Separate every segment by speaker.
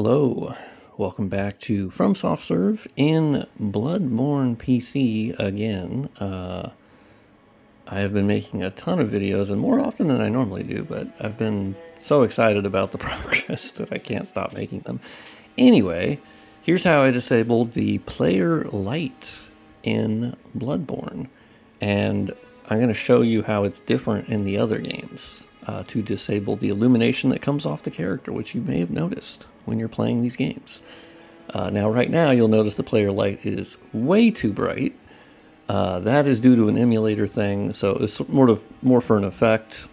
Speaker 1: Hello, welcome back to FromSoftServe in Bloodborne PC again. I have been making a ton of videos, and more often than I normally do, but I've been so excited about the progress that I can't stop making them. Anyway, here's how I disabled the player light in Bloodborne, and I'm going to show you how it's different in the other games. To disable the illumination that comes off the character, which you may have noticed when you're playing these games. Now, right now, you'll notice the player light is way too bright. That is due to an emulator thing, so it's more for an effect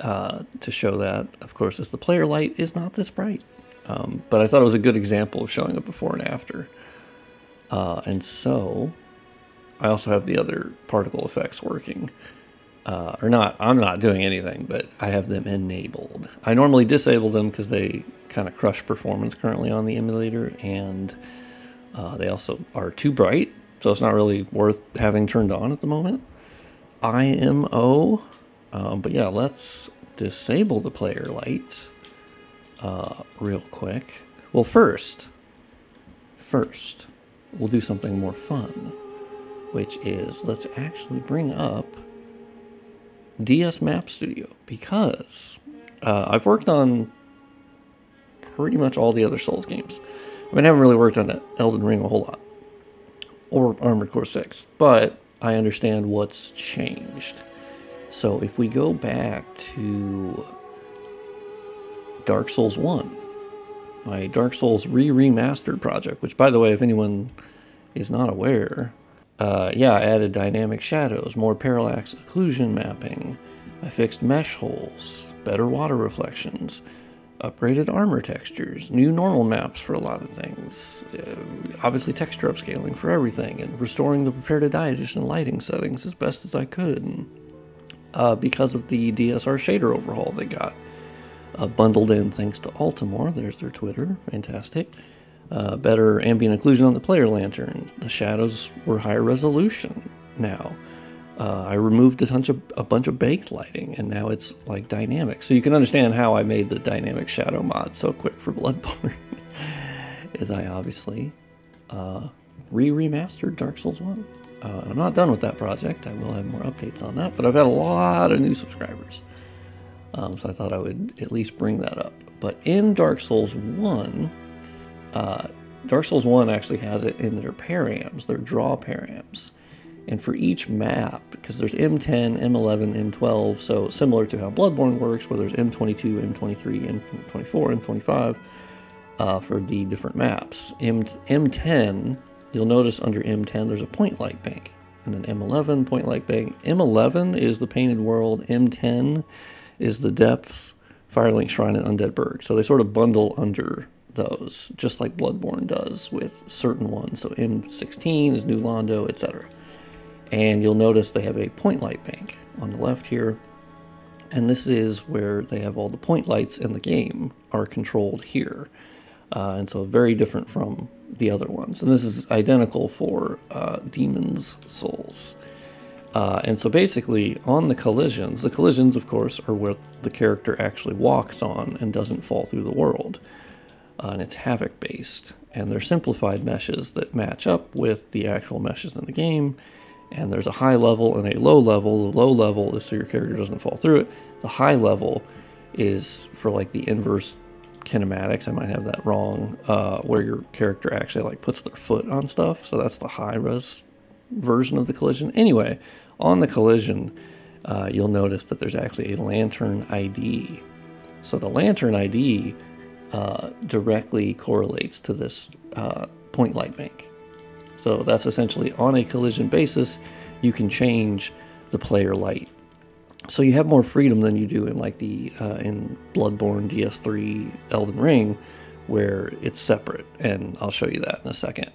Speaker 1: to show that, of course, as the player light is not this bright. But I thought it was a good example of showing it before and after. And so, I also have the other particle effects working. I'm not doing anything, but I have them enabled. I normally disable them because they kind of crush performance currently on the emulator, and they also are too bright, so it's not really worth having turned on at the moment. IMO, but yeah, let's disable the player light real quick. Well, first, we'll do something more fun, which is let's actually bring up DS Map Studio, because I've worked on pretty much all the other Souls games. I mean, I haven't really worked on Elden Ring a whole lot, or Armored Core 6, but I understand what's changed. So if we go back to Dark Souls 1, my Dark Souls Remastered project, which, by the way, if anyone is not aware, yeah, I added dynamic shadows, more parallax occlusion mapping, I fixed mesh holes, better water reflections, upgraded armor textures, new normal maps for a lot of things, obviously texture upscaling for everything, and restoring the Prepare to Die edition lighting settings as best as I could, and because of the DSR shader overhaul they got bundled in thanks to Altimore. There's their Twitter, fantastic. Better ambient occlusion on the player lantern. The shadows were higher resolution now. I removed a bunch of baked lighting, and now it's like dynamic. So you can understand how I made the dynamic shadow mod so quick for Bloodborne. Is I obviously remastered Dark Souls 1. I'm not done with that project. I will have more updates on that, but I've had a lot of new subscribers. So I thought I would at least bring that up. But in Dark Souls 1, Dark Souls 1 actually has it in their params, their draw params. And for each map, because there's M10, M11, M12, so similar to how Bloodborne works, where there's M22, M23, M24, M25 for the different maps. M10, you'll notice under M10 there's a point light bank. And then M11, point light bank. M11 is the Painted World, M10 is the Depths, Firelink Shrine, and Undead Burg. So they sort of bundle under those, just like Bloodborne does with certain ones. So M16 is New Londo, etc. And you'll notice they have a point light bank on the left here, and this is where they have all the point lights in the game are controlled here. And so very different from the other ones. And this is identical for Demon's Souls. And so basically on the collisions of course are where the character actually walks on and doesn't fall through the world. And it's Havoc based, and they're simplified meshes that match up with the actual meshes in the game. And there's a high level and a low level. The low level is so your character doesn't fall through it. The high level is for like the inverse kinematics, I might have that wrong, where your character actually like puts their foot on stuff. So that's the high res version of the collision. Anyway, on the collision, you'll notice that there's actually a lantern ID. So the lantern ID directly correlates to this point light bank. So that's essentially on a collision basis, you can change the player light. So you have more freedom than you do in like the in Bloodborne, DS3, Elden Ring, where it's separate, and I'll show you that in a second.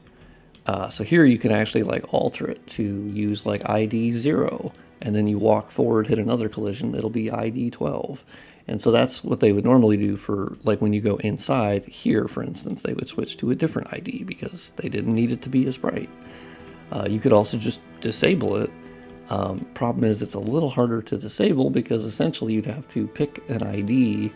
Speaker 1: So here you can actually like alter it to use like ID 0, and then you walk forward, hit another collision, it'll be ID 12. And so that's what they would normally do for, like when you go inside here, for instance, they would switch to a different ID because they didn't need it to be as bright. You could also just disable it. Problem is it's a little harder to disable because essentially you'd have to pick an ID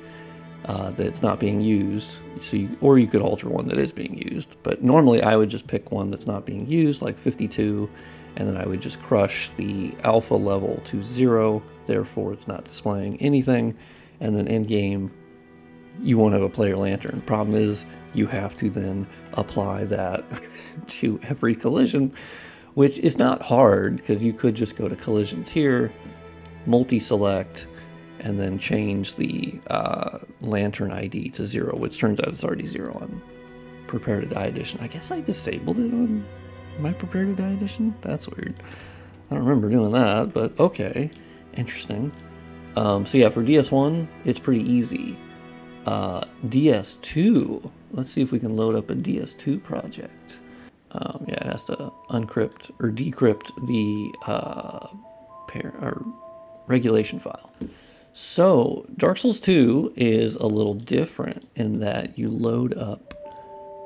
Speaker 1: that it's not being used. So or you could alter one that is being used. But normally I would just pick one that's not being used, like 52, and then I would just crush the alpha level to 0, therefore it's not displaying anything. And then in game, you won't have a player lantern. Problem is, you have to then apply that to every collision, which is not hard, because you could just go to collisions here, multi-select, and then change the lantern ID to 0, which turns out it's already 0 on Prepare to Die Edition. I guess I disabled it on my Prepare to Die Edition? That's weird. I don't remember doing that, but okay. Interesting. So yeah, for DS1, it's pretty easy. DS2, let's see if we can load up a DS2 project. Yeah, it has to uncrypt or decrypt the regulation file. So Dark Souls 2 is a little different in that you load up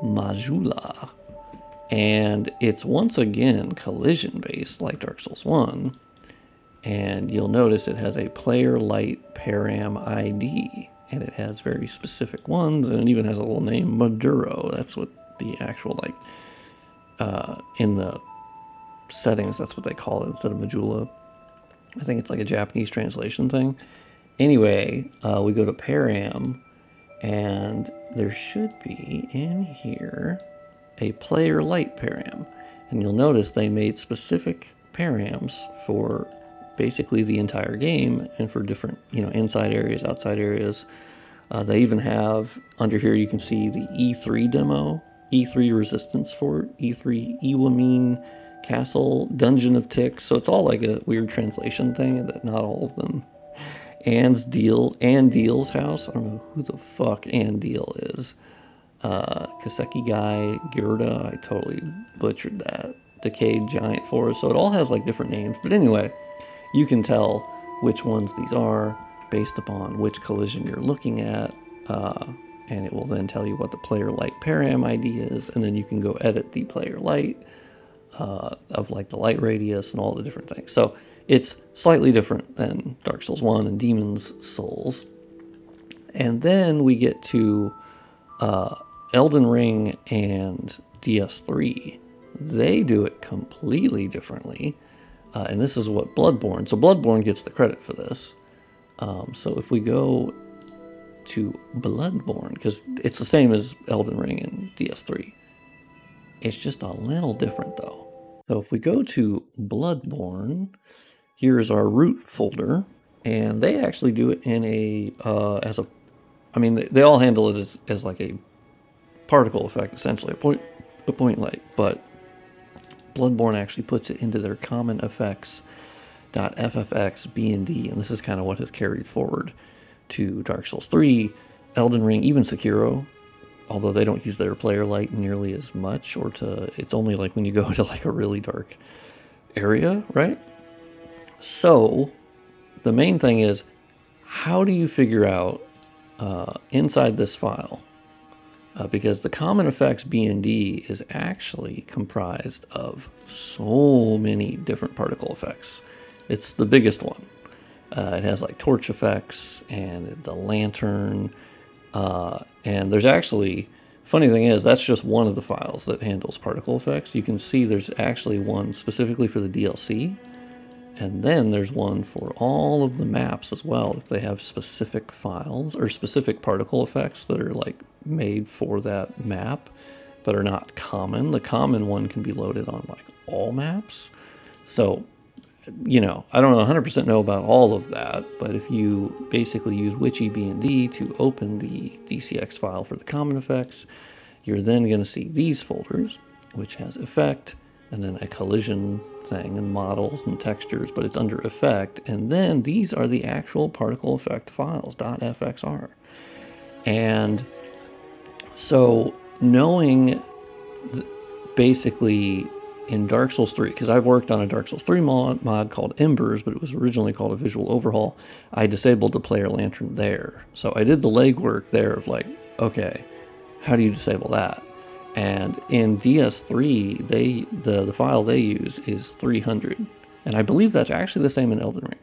Speaker 1: Majula, and it's once again collision based like Dark Souls 1, and you'll notice it has a player light param ID, and it has very specific ones, and it even has a little name, Maduro. That's what the actual, like, in the settings, that's what they call it instead of Majula. I think it's like a Japanese translation thing. Anyway, we go to param, and there should be in here a player light param. And you'll notice they made specific params for basically the entire game and for different, inside areas, outside areas. They even have, under here you can see the E3 demo, E3 Resistance Fort, E3 Iwamine Castle, Dungeon of Ticks. So it's all like a weird translation thing that not all of them. Anne Deal's house. I don't know who the fuck Anne Deal is. Kaseki Guy, Girda, I totally butchered that. Decayed Giant Forest. So it all has like different names. But anyway, you can tell which ones these are based upon which collision you're looking at, and it will then tell you what the player light param ID is, and then you can go edit the player light of like the light radius and all the different things. So it's slightly different than Dark Souls 1 and Demon's Souls. And then we get to Elden Ring and DS3. They do it completely differently. And this is what Bloodborne, so Bloodborne gets the credit for this. So if we go to Bloodborne, because it's the same as Elden Ring and DS3, it's just a little different though. So if we go to Bloodborne, here's our root folder, and they actually do it in a, they all handle it as like a particle effect, essentially, a point light, but Bloodborne actually puts it into their common effects.ffx BND, and this is kind of what has carried forward to Dark Souls 3, Elden Ring, even Sekiro, although they don't use their player light nearly as much, it's only like when you go to like a really dark area, right? So the main thing is, how do you figure out inside this file? Because the common effects BND is actually comprised of so many different particle effects. It's the biggest one. It has like torch effects and the lantern. And there's actually, funny thing is, that's just one of the files that handles particle effects. You can see there's actually one specifically for the DLC. And then there's one for all of the maps as well, if they have specific files or specific particle effects that are like made for that map but are not common. The common one can be loaded on like all maps. So, I don't 100% know about all of that, but if you basically use Witchy BND to open the DCX file for the common effects, you're then going to see these folders, which has effect, and then a collision thing, and models and textures, but it's under effect. And then these are the actual particle effect files, .fxr. And so knowing basically in Dark Souls 3, because I've worked on a Dark Souls 3 mod called Embers, but it was originally called a Visual Overhaul, I disabled the player lantern there. So I did the legwork there of like, okay, how do you disable that? And in DS3, the file they use is 300. And I believe that's actually the same in Elden Ring.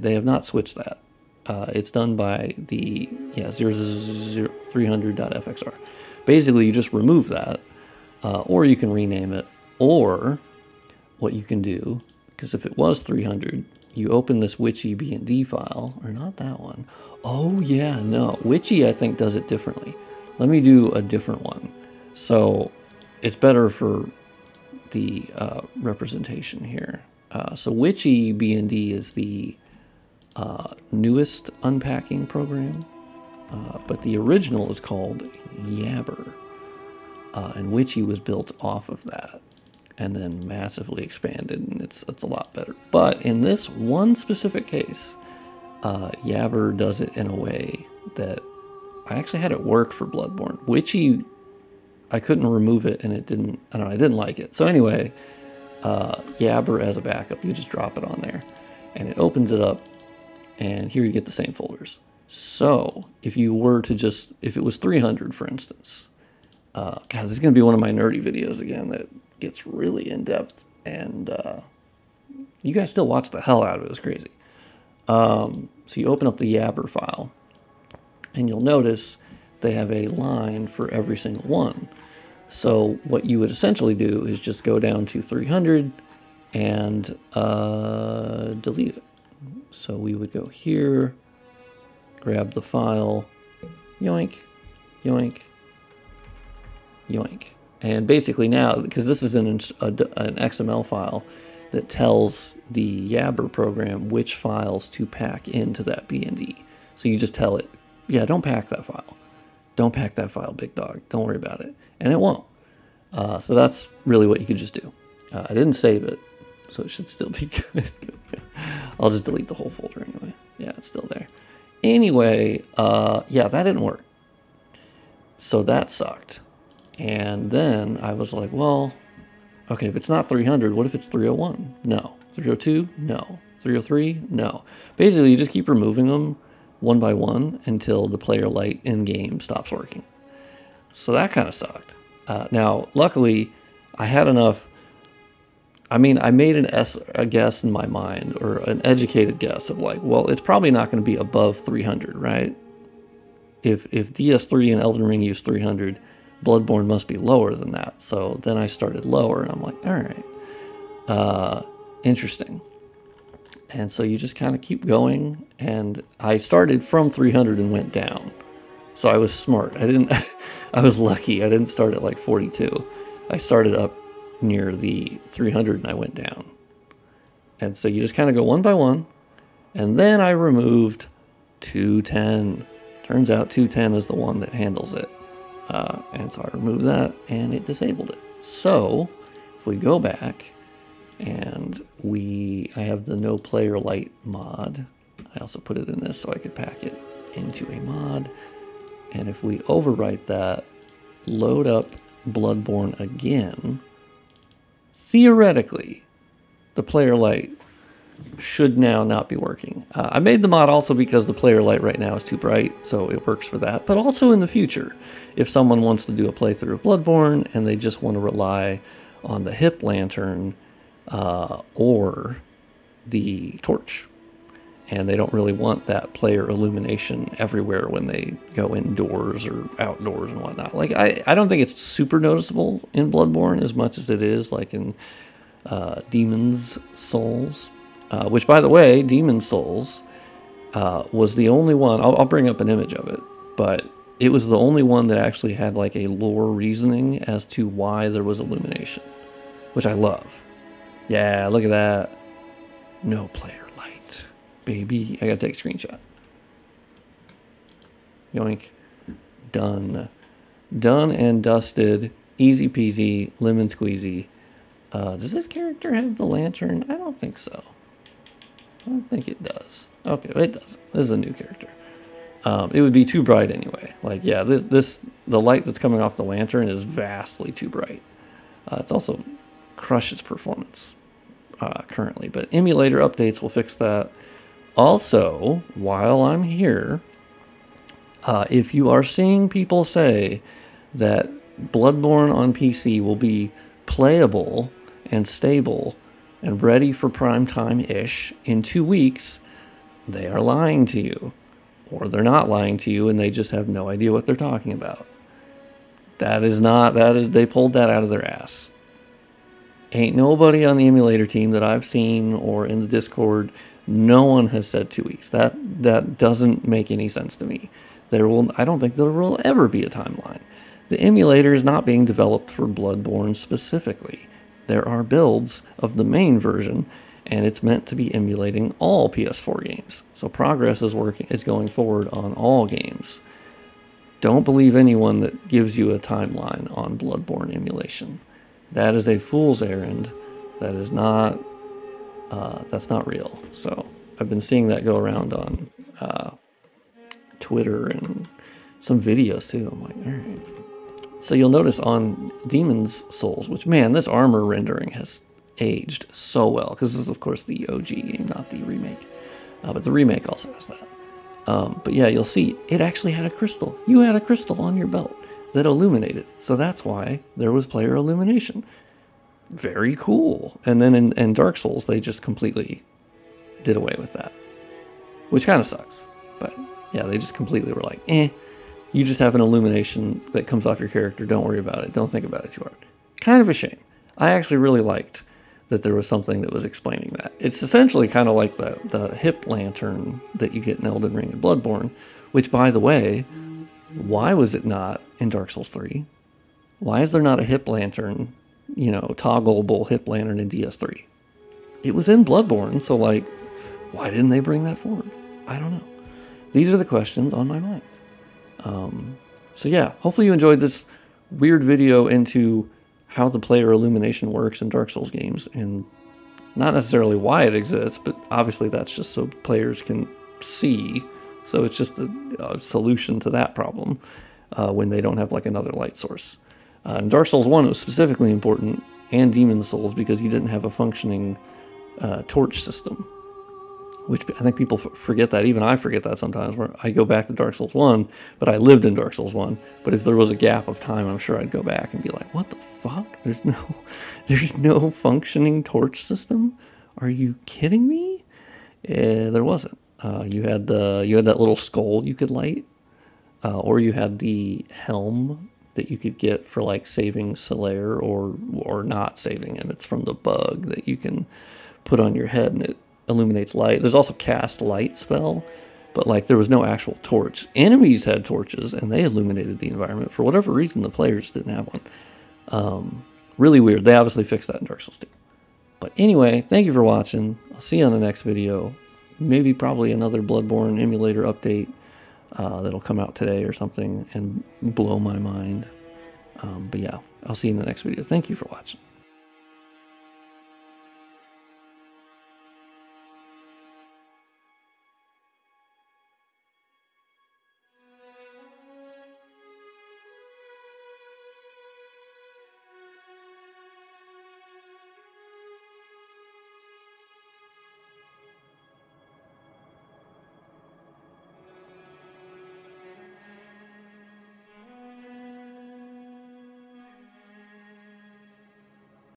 Speaker 1: They have not switched that. It's done by the 00300.fxr. Basically, you just remove that, or you can rename it, or what you can do, because if it was 300, you open this witchy B&D file, or not that one. Oh yeah, no, witchy I think does it differently. Let me do a different one. So it's better for the representation here. So witchy B&D is the newest unpacking program, but the original is called Yabber, and witchy was built off of that and then massively expanded, and it's a lot better. But in this one specific case, Yabber does it in a way that I actually had it work for Bloodborne. Witchy, I couldn't remove it, and it didn't, I don't know, I didn't like it. So anyway, Yabber as a backup, you just drop it on there, and it opens it up, and here you get the same folders. So if you were to just, if it was 300, for instance, God, this is going to be one of my nerdy videos again that gets really in-depth, and you guys still watch the hell out of it. It was crazy. So you open up the Yabber file, and you'll notice they have a line for every single one. So what you would essentially do is just go down to 300 and delete it. So we would go here, grab the file, yoink, yoink, yoink. And basically now, because this is an XML file that tells the Yabber program which files to pack into that B&D. So you just tell it, yeah, don't pack that file. Don't pack that file, big dog. Don't worry about it. And it won't. So that's really what you could just do. I didn't save it, so it should still be good. I'll just delete the whole folder anyway. Yeah, it's still there. Anyway, yeah, that didn't work. So that sucked. And then I was like, well, okay, if it's not 300, what if it's 301? No. 302? No. 303? No. Basically, you just keep removing them one by one until the player light in-game stops working. So that kind of sucked. Now, luckily, I had enough. I mean, I made a guess in my mind, or an educated guess of like, well, it's probably not going to be above 300, right? If DS3 and Elden Ring use 300, Bloodborne must be lower than that. So then I started lower, and I'm like, all right, interesting. And so you just kind of keep going, and I started from 300 and went down. So I was smart. I was lucky. I didn't start at like 42. I started up near the 300 and I went down. And so you just kind of go one by one. And then I removed 210. Turns out 210 is the one that handles it. And so I removed that and it disabled it. So if we go back and I have the no player light mod. I also put it in this so I could pack it into a mod. And if we overwrite that, load up Bloodborne again, theoretically, the player light should now not be working. I made the mod also because the player light right now is too bright, so it works for that. But also in the future, if someone wants to do a playthrough of Bloodborne and they just want to rely on the hip lantern or the torch, and they don't really want that player illumination everywhere when they go indoors or outdoors and whatnot. Like, I don't think it's super noticeable in Bloodborne as much as it is like in Demon's Souls. Which, by the way, Demon's Souls was the only one, I'll bring up an image of it, but it was the only one that actually had like a lore reasoning as to why there was illumination, which I love. Yeah, look at that. No player light. Baby, I gotta take a screenshot. Yoink. Done. Done and dusted. Easy peasy, lemon squeezy. Does this character have the lantern? I don't think so. I don't think it does. Okay, it doesn't. This is a new character. It would be too bright anyway. Like, yeah, the light that's coming off the lantern is vastly too bright. It's also crushes performance currently, but emulator updates will fix that. Also, while I'm here, if you are seeing people say that Bloodborne on PC will be playable and stable and ready for prime time-ish in 2 weeks, they are lying to you. Or they're not lying to you and they just have no idea what they're talking about. They pulled that out of their ass. Ain't nobody on the emulator team that I've seen or in the Discord, no one has said 2 weeks. That doesn't make any sense to me. I don't think there will ever be a timeline. The emulator is not being developed for Bloodborne specifically. There are builds of the main version, and it's meant to be emulating all PS4 games. So progress is going forward on all games. Don't believe anyone that gives you a timeline on Bloodborne emulation. That is a fool's errand. That is not, that's not real. So I've been seeing that go around on Twitter and some videos too. I'm like, all right. So you'll notice on Demon's Souls, which, man, this armor rendering has aged so well, because this is, of course, the OG game, not the remake. But the remake also has that. But yeah, you'll see, it actually had a crystal. You had a crystal on your belt that illuminated. So that's why there was player illumination. Very cool. And then in Dark Souls, they just completely did away with that, which kind of sucks. But yeah, they just completely were like, you just have an illumination that comes off your character. Don't worry about it. Don't think about it too hard. Kind of a shame. I actually really liked that there was something that was explaining that. It's essentially kind of like the hip lantern that you get in Elden Ring and Bloodborne, which, by the way, why was it not in Dark Souls 3? Why is there not a hip lantern, toggleable hip lantern in DS3? It was in Bloodborne, so, like, why didn't they bring that forward? I don't know. These are the questions on my mind. So yeah, hopefully you enjoyed this weird video into how the player illumination works in Dark Souls games, and not necessarily why it exists, but obviously that's just so players can see. So it's just a solution to that problem when they don't have like another light source. In Dark Souls 1, it was specifically important, and Demon's Souls, because you didn't have a functioning torch system. Which I think people forget that. Even I forget that sometimes, where I go back to Dark Souls 1, but I lived in Dark Souls 1. But if there was a gap of time, I'm sure I'd go back and be like, what the fuck? There's no functioning torch system? Are you kidding me? There wasn't. You had that little skull you could light, or you had the helm that you could get for like saving Solaire or not saving him. It's from the bug that you can put on your head and it illuminates light. There's also cast light spell, but like there was no actual torch. Enemies had torches and they illuminated the environment. For whatever reason, the players didn't have one. Really weird. They obviously fixed that in Dark Souls 2. But anyway, thank you for watching. I'll see you on the next video. Maybe probably another Bloodborne emulator update that'll come out today or something and blow my mind. But yeah, I'll see you in the next video. Thank you for watching.